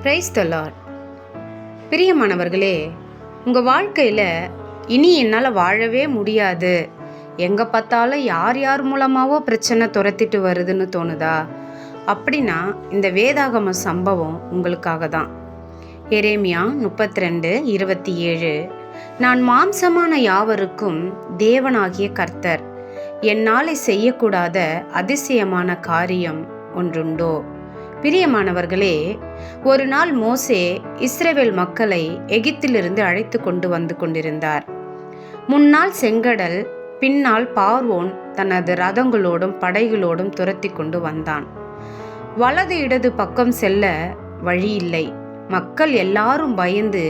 Praise the Lord. பிரியமானவர்களே, உங்கள் வாழ்க்கையில் இனி என்னால் வாழவே முடியாது, எங்கே பார்த்தாலும் யார் மூலமாவோ பிரச்சனை துரத்திட்டு வருதுன்னு தோணுதா? அப்படின்னா இந்த வேதாகம சம்பவம் உங்களுக்காக தான். எரேமியா 32:27, நான் மாம்சமான யாவருக்கும் தேவனாகிய கர்த்தர், என்னாலே செய்யக்கூடாத அதிசயமான காரியம் ஒன்றுண்டோ? பிரியமானவர்களே, ஒரு நாள் மோசே இஸ்ரவேல் மக்களை எகிப்திலிருந்து அழைத்து கொண்டு வந்து கொண்டிருந்தார். முன்னால் செங்கடல், பின்னால் பார்வோன் தனது ரதங்களோடும் படைகளோடும் துரத்தி கொண்டு வந்தான். வலது இடது பக்கம் செல்ல வழி இல்லை. மக்கள் எல்லாரும் பயந்து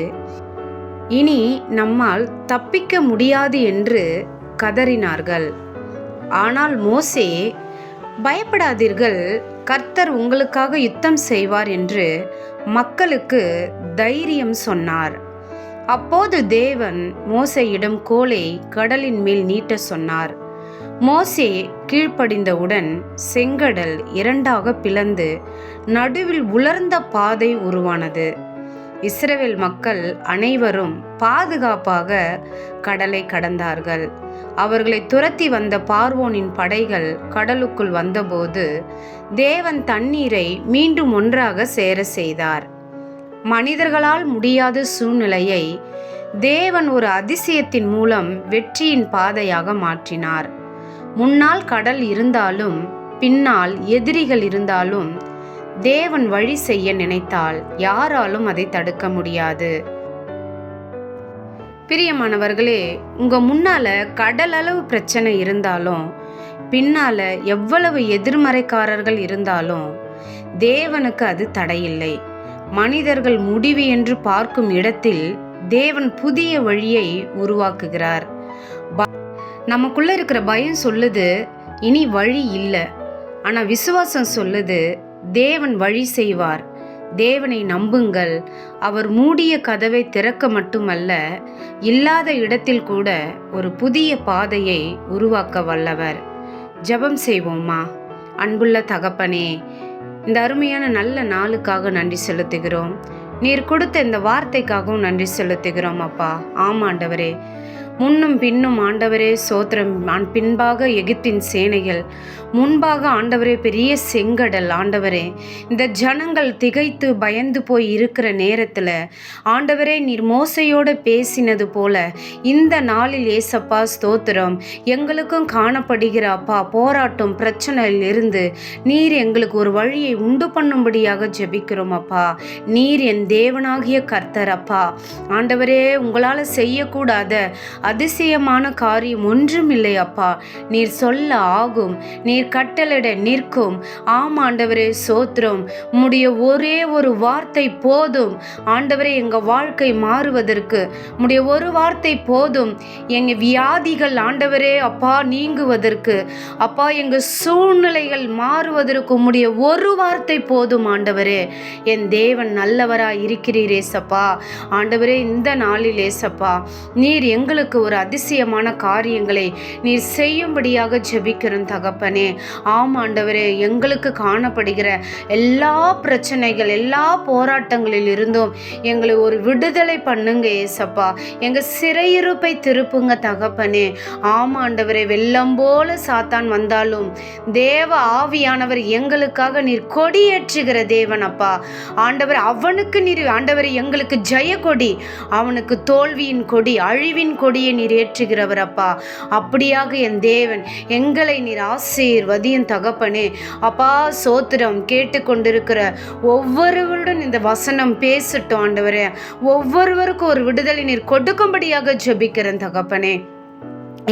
இனி நம்மால் தப்பிக்க முடியாது என்று கதறினார்கள். ஆனால் மோசே, பயப்படாதீர்கள், கர்த்தர் உங்களுக்காக யுத்தம் செய்வார் என்று மக்களுக்கு தைரியம் சொன்னார். அப்போது தேவன் மோசேயிடம் கோலை கடலின் மேல் நீட்ட சொன்னார். மோசே கீழ்ப்படிந்தவுடன் செங்கடல் இரண்டாக பிளந்து நடுவில் உலர்ந்த பாதை உருவானது. இஸ்ரவேல் மக்கள் அனைவரும் பாதுகாப்பாக கடலை கடந்தார்கள். அவர்களை துரத்தி வந்த பார்வோனின் படைகள் கடலுக்குள் வந்தபோது தேவன் தண்ணீரை மீண்டும் ஒன்றாக சேர செய்தார். மனிதர்களால் முடியாத சூழ்நிலையை தேவன் ஒரு அதிசயத்தின் மூலம் வெற்றியின் பாதையாக மாற்றினார். முன்னால் கடல் இருந்தாலும் பின்னால் எதிரிகள் இருந்தாலும் தேவன் வழி செய்ய நினைத்தால் யாராலும் அதை தடுக்க முடியாது. பிரியமானவர்களே, உங்க முன்னால கடல் அளவு பிரச்சனை இருந்தாலும் பின்னால எவ்வளவு எதிர்மறைக்காரர்கள் இருந்தாலும் தேவனுக்கு அது தடையில்லை. மனிதர்கள் முடிவு என்று பார்க்கும் இடத்தில் தேவன் புதிய வழியை உருவாக்குகிறார். நமக்குள்ள இருக்கிற பயம் சொல்லுது இனி வழி இல்லை, ஆனா விசுவாசம் சொல்லுது தேவன் வழி செய்வார். தேவனை நம்புங்கள். அவர் மூடிய கதவை திறக்க மட்டுமல்ல, இல்லாத இடத்தில் கூட ஒரு புதிய பாதையை உருவாக்க வல்லவர். ஜெபம் செய்வோமா? அன்புள்ள தகப்பனே, இந்த அருமையான நல்ல நாளுக்காக நன்றி செலுத்துகிறோம். நீர் கொடுத்த இந்த வார்த்தைக்காகவும் நன்றி செலுத்துகிறோம் அப்பா. ஆமாண்டவரே, முன்னும் பின்னும் ஆண்டவரே சோத்திரம். பின்பாக எகிப்தின் சேனைகள், முன்பாக ஆண்டவரே பெரிய செங்கடல். ஆண்டவரே, இந்த ஜனங்கள் திகைத்து பயந்து போய் இருக்கிற நேரத்தில் ஆண்டவரே நீர் மோசையோடு பேசினது போல இந்த நாளில் ஏசப்பா ஸ்தோத்திரம், எங்களுக்கும் காணப்படுகிற அப்பா போராட்டம் பிரச்சனையில் இருந்து நீர் எங்களுக்கு ஒரு வழியை உண்டு பண்ணும்படியாக ஜெபிக்கிறோம் அப்பா. நீர் என் தேவனாகிய கர்த்தர் அப்பா. ஆண்டவரே, உங்களால் செய்யக்கூடாத அதிசயமான காரியம் ஒன்றும் இல்லை அப்பா. நீர் சொல்ல ஆகும், நீர் கட்டளையிட நிற்கும். ஆண்டவரே சோத்திரம், உம்முடைய ஒரே ஒரு வார்த்தை போதும் ஆண்டவரே எங்க வாழ்க்கை மாறுவதற்கு. உம்முடைய ஒரு வார்த்தை போதும் எங்க வியாதிகள் ஆண்டவரே அப்பா நீங்குவதற்கு. அப்பா, எங்க சூழ்நிலைகள் மாறுவதற்கு உம்முடைய ஒரு வார்த்தை போதும் ஆண்டவரே. என் தேவன் நல்லவராய் இருக்கிறீரே சப்பா. ஆண்டவரே, இந்த நாளில் ஏசப்பா நீர் எங்களுக்கு ஒரு அதிசயமான காரியங்களை நீர் செய்யும்படியாக ஜெபிக்கிறோம் தகப்பனே. ஆண்டவரே, எங்களுக்கு காணப்படுகிற எல்லா பிரச்சனைகள் எல்லா போராட்டங்களில் இருந்தும் எங்களை ஒரு விடுதலை பண்ணுங்க ஏசப்பா. எங்க சிறையிருப்பை திருப்புங்க தகப்பனே. ஆண்டவரே, வெள்ளம் போல சாத்தான் வந்தாலும் தேவ ஆவியானவர் எங்களுக்காக நீர் கொடியேற்றுகிற தேவன் அப்பா. ஆண்டவர், அவனுக்கு நீர் ஆண்டவர் எங்களுக்கு ஜெய கொடி, அவனுக்கு தோல்வியின் கொடி அழிவின் கொடியை நீர் ஏற்றுகிறவர் அப்பா. அப்படியாக என் தேவன் எங்களை நீர் ஆசீர்வதியும் தகப்பனே. அப்பா சோத்திரம், கேட்டுக்கொண்டிருக்கிற ஒவ்வொருவருடன் இந்த வசனம் பேசட்டும் ஆண்டவரே. ஒவ்வொருவருக்கும் ஒரு விடுதலை நீர் கொடுக்கும்படியாக ஜெபிக்கிறேன் தகப்பனே.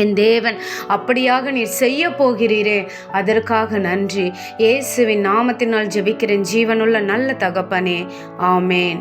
என் தேவன், அப்படியாக நீர் செய்ய போகிறீரே, அதற்காக நன்றி. இயேசுவின் நாமத்தினால் ஜெபிக்கிறேன் ஜீவனுள்ள நல்ல தகப்பனே. ஆமேன்.